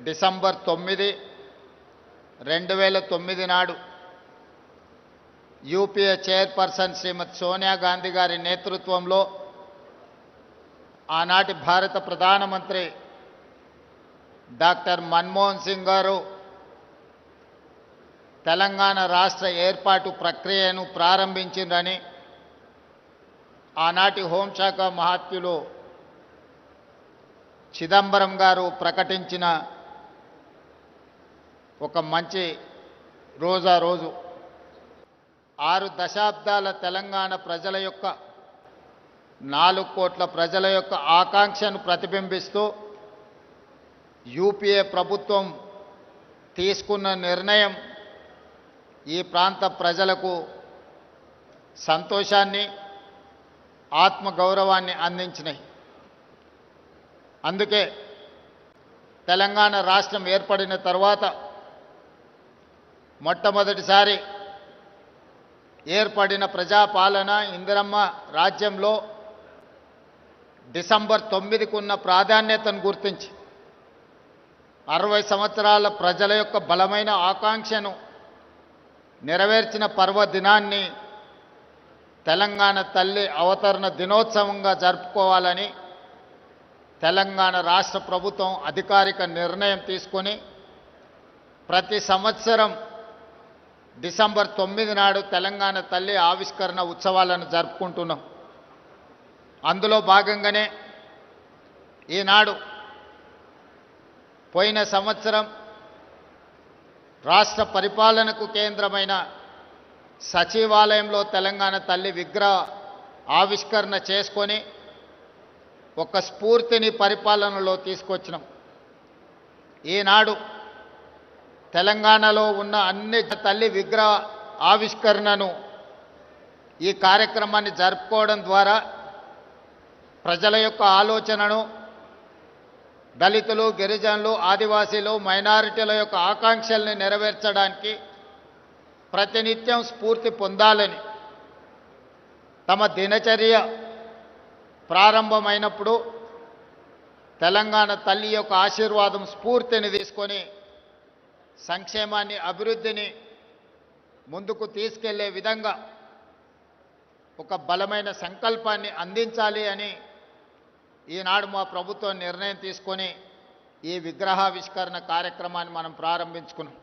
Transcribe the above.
December 9, 2009 నాడు UPA chairperson శ్రీమతి సోనియా గాంధీ గారి నేతృత్వంలో ఆనాటి భారత ప్రధానమంత్రి డాక్టర్ మన్మోహన్ సింగ్ గారు తెలంగాణ రాష్ట్ర ఏర్పాటు ప్రక్రియను ప్రారంభించిందని ఆనాటి హోంశాఖ మహాత్యులు చిదంబరం గారు ప్రకటించిన ఒక మంచి రోజు 6 దశాబ్దాల తెలంగాణ ప్రజల యొక్క 4 కోట్ల ప్రజల యొక్క ఆకాంక్షను ప్రతిబింబిస్తూ యూపీఏ ప్రభుత్వం తీసుకున్న నిర్ణయం ఈ ప్రాంత ప్రజలకు సంతోషాన్ని ఆత్మగౌరవాన్ని అందించినాయి. అందుకే తెలంగాణ రాష్ట్రం ఏర్పడిన తర్వాత మొట్టమొదటిసారి ఏర్పడిన ప్రజాపాలన ఇందిరమ్మ రాజ్యంలో డిసెంబర్ 9కు ఉన్న ప్రాధాన్యతను గుర్తించి 60 సంవత్సరాల ప్రజల యొక్క బలమైన ఆకాంక్షను నెరవేర్చిన పర్వదినాన్ని తెలంగాణ తల్లి అవతరణ దినోత్సవంగా జరుపుకోవాలని తెలంగాణ రాష్ట్ర ప్రభుత్వం అధికారిక నిర్ణయం తీసుకొని ప్రతి సంవత్సరం డిసెంబర్ 9 నాడు తెలంగాణ తల్లి ఆవిష్కరణ ఉత్సవాలను జరుపుకుంటున్నాం. అందులో భాగంగానే ఈనాడు పోయిన సంవత్సరం రాష్ట్ర పరిపాలనకు కేంద్రమైన సచివాలయంలో తెలంగాణ తల్లి విగ్రహ ఆవిష్కరణ చేసుకొని ఒక స్ఫూర్తిని పరిపాలనలో తీసుకొచ్చినాం. ఈనాడు తెలంగాణలో ఉన్న అన్ని తల్లి విగ్రహ ఆవిష్కరణను ఈ కార్యక్రమాన్ని జరుపుకోవడం ద్వారా ప్రజల యొక్క ఆలోచనను దళితులు, గిరిజనులు, ఆదివాసీలు, మైనారిటీల యొక్క ఆకాంక్షల్ని నెరవేర్చడానికి ప్రతినిత్యం స్ఫూర్తి పొందాలని తమ దినచర్య ప్రారంభమైనప్పుడు తెలంగాణ తల్లి యొక్క ఆశీర్వాదం స్ఫూర్తిని తీసుకొని సంక్షేమాన్ని, అభివృద్ధిని ముందుకు తీసుకెళ్లే విధంగా ఒక బలమైన సంకల్పాన్ని అందించాలి అని ఈనాడు మా ప్రభుత్వం నిర్ణయం తీసుకొని ఈ విగ్రహావిష్కరణ కార్యక్రమాన్ని మనం ప్రారంభించుకున్నాం.